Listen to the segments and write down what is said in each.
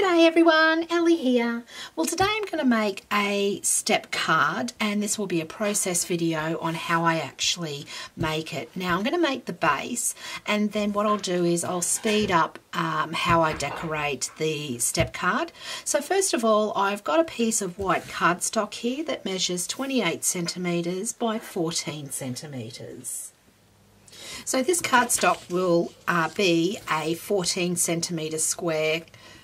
G'day everyone, Ellie here. Well, today I'm going to make a step card, and this will be a process video on how I actually make it. Now I'm going to make the base, and then what I'll do is I'll speed up how I decorate the step card. So first of all, I've got a piece of white cardstock here that measures 28 centimetres by 14 centimetres. So this cardstock will be a 14 centimetre square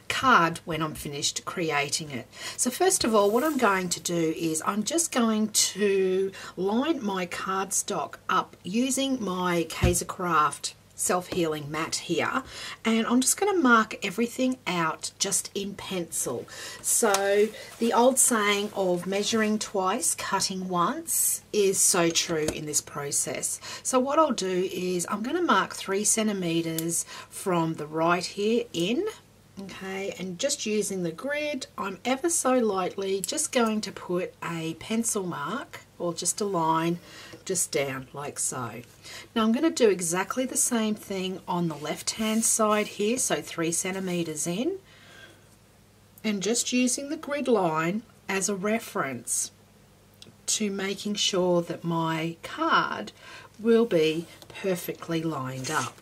card when I'm finished creating it. So first of all, what I'm going to do is I'm just going to line my cardstock up using my Craft self-healing mat here, and I'm just going to mark everything out just in pencil. So the old saying of measuring twice, cutting once is so true in this process. So what I'll do is I'm going to mark 3 centimetres from the right here in. Okay, and just using the grid, I'm ever so lightly just going to put a pencil mark or just a line just down like so. Now I'm going to do exactly the same thing on the left hand side here, so 3 centimetres in, and just using the grid line as a reference to making sure that my card will be perfectly lined up.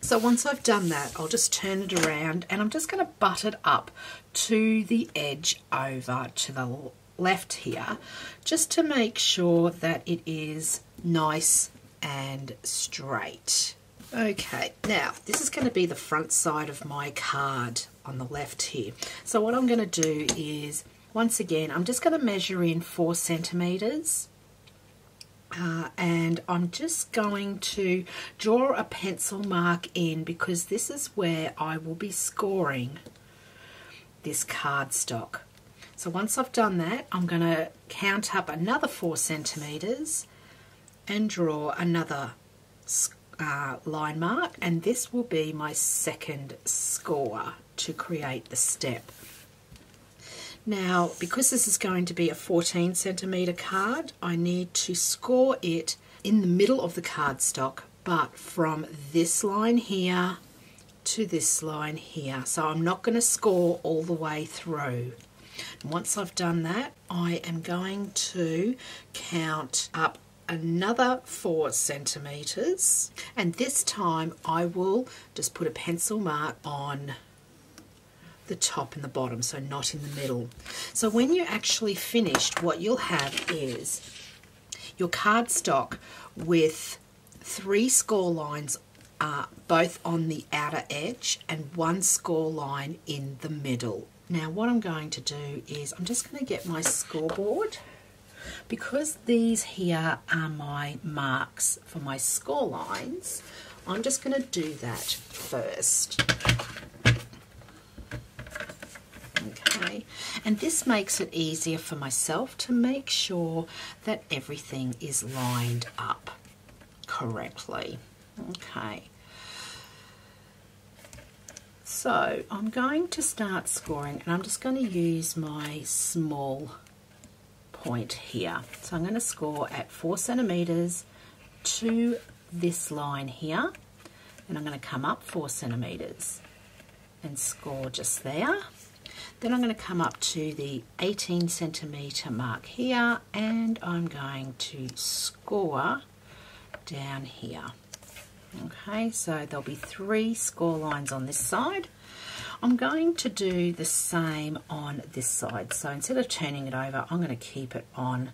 So once I've done that, I'll just turn it around and I'm just going to butt it up to the edge over to the left here, just to make sure that it is nice and straight. Okay, now this is going to be the front side of my card on the left here. So what I'm going to do is, once again, I'm just going to measure in 4 centimetres. And I'm just going to draw a pencil mark in, because this is where I will be scoring this cardstock. So once I've done that, I'm going to count up another 4 centimetres and draw another line mark, and this will be my second score to create the step. Now, because this is going to be a 14 centimetre card, I need to score it in the middle of the cardstock, but from this line here to this line here. So I'm not going to score all the way through. And once I've done that, I am going to count up another 4 centimetres, and this time I will just put a pencil mark on the top and the bottom, so not in the middle. So when you're actually finished, what you'll have is your cardstock with 3 score lines both on the outer edge and 1 score line in the middle. Now what I'm going to do is I'm just going to get my scoreboard, because these here are my marks for my score lines. I'm just going to do that first. Okay, and this makes it easier for myself to make sure that everything is lined up correctly. Okay, so I'm going to start scoring, and I'm just going to use my small point here. So I'm going to score at 4 centimetres to this line here, and I'm going to come up 4 centimetres and score just there. Then I'm going to come up to the 18 centimetre mark here, and I'm going to score down here. Okay, so there'll be 3 score lines on this side. I'm going to do the same on this side. So instead of turning it over, I'm going to keep it on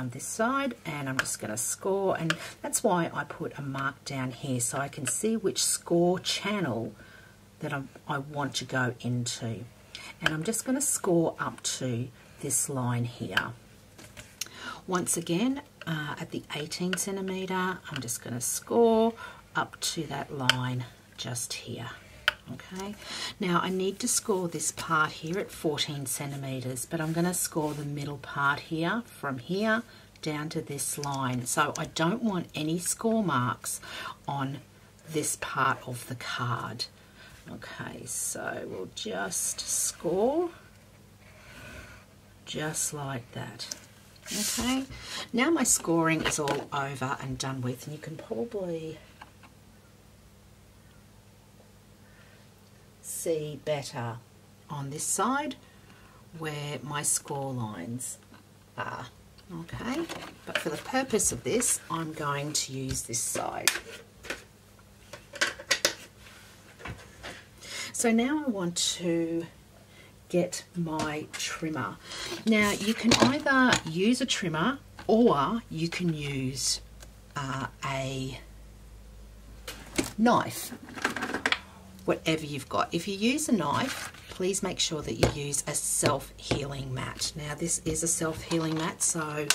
this side, and I'm just going to score, and that's why I put a mark down here, so I can see which score channel that I want to go into. And I'm just going to score up to this line here. Once again, at the 18 centimetre, I'm just going to score up to that line just here. Okay, now I need to score this part here at 14 centimetres, but I'm going to score the middle part here, from here down to this line. So I don't want any score marks on this part of the card. Okay, so we'll just score just like that. Okay, now my scoring is all over and done with, and you can probably see better on this side where my score lines are. Okay, but for the purpose of this, I'm going to use this side. So now I want to get my trimmer. Now you can either use a trimmer or you can use a knife, whatever you've got. If you use a knife, please make sure that you use a self-healing mat. Now this is a self-healing mat, so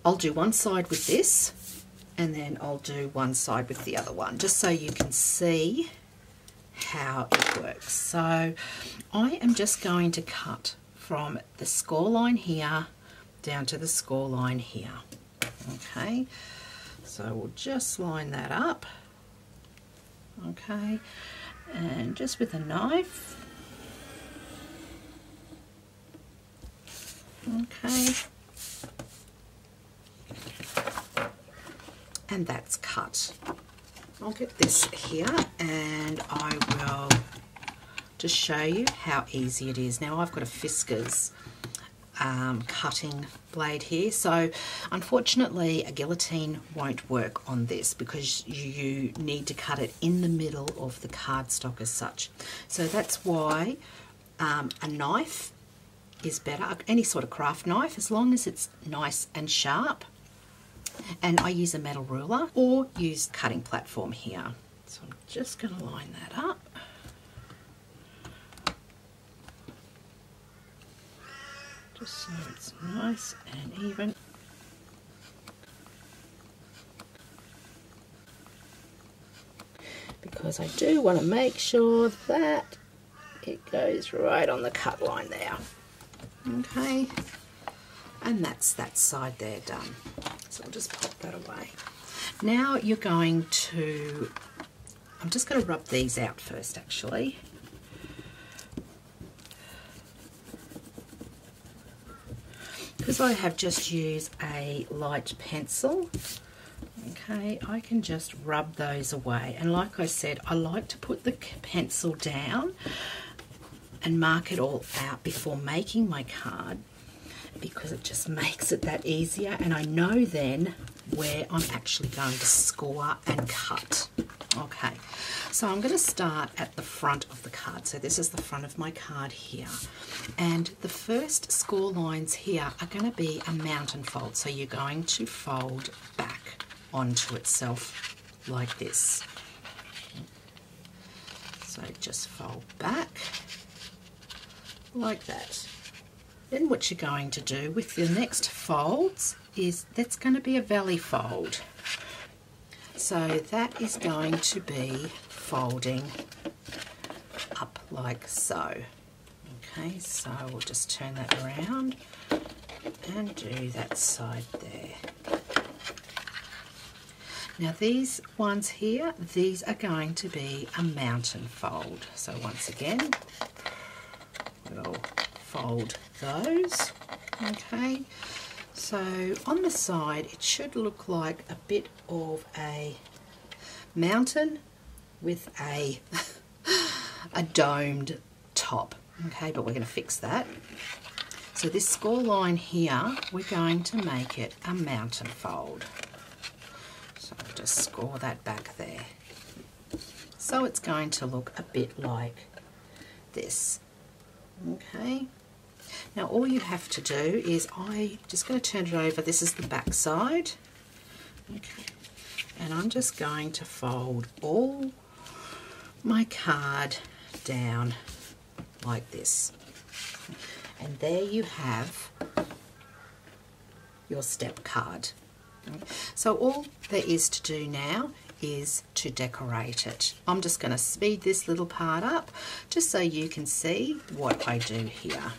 I'll do one side with this and then I'll do one side with the other one, just so you can see how it works. So I am just going to cut from the score line here down to the score line here. Okay, so we'll just line that up. Okay, and just with a knife. Okay, and that's cut. I'll get this here and I will just show you how easy it is. Now I've got a Fiskars cutting blade here, so unfortunately a guillotine won't work on this because you need to cut it in the middle of the cardstock as such. So that's why a knife is better, any sort of craft knife, as long as it's nice and sharp. And I use a metal ruler or use cutting platform here. So I'm just going to line that up. Just so it's nice and even. Because I do want to make sure that it goes right on the cut line there. Okay, and that's that side there done. So I'll just pop that away. Now you're going to, I'm just going to rub these out first actually. Because I have just used a light pencil, okay, I can just rub those away. And like I said, I like to put the pencil down and mark it all out before making my card, because it just makes it that easier, and I know then where I'm actually going to score and cut. Okay, so I'm going to start at the front of the card. So this is the front of my card here, and the first score lines here are going to be a mountain fold. So you're going to fold back onto itself like this. So just fold back like that. Then what you're going to do with the next folds is that's going to be a valley fold. So that is going to be folding up like so. Okay, so we'll just turn that around and do that side there. Now these ones here, these are going to be a mountain fold. So once again, we'll fold those. Okay, so on the side it should look like a bit of a mountain with a domed top. Okay, but we're going to fix that. So this score line here, we're going to make it a mountain fold. So I'll just score that back there. So it's going to look a bit like this. Okay, now all you have to do is, I'm just going to turn it over, this is the back side, okay, and I'm just going to fold all my card down like this, and there you have your step card. So all there is to do now is to decorate it. I'm just going to speed this little part up just so you can see what I do here.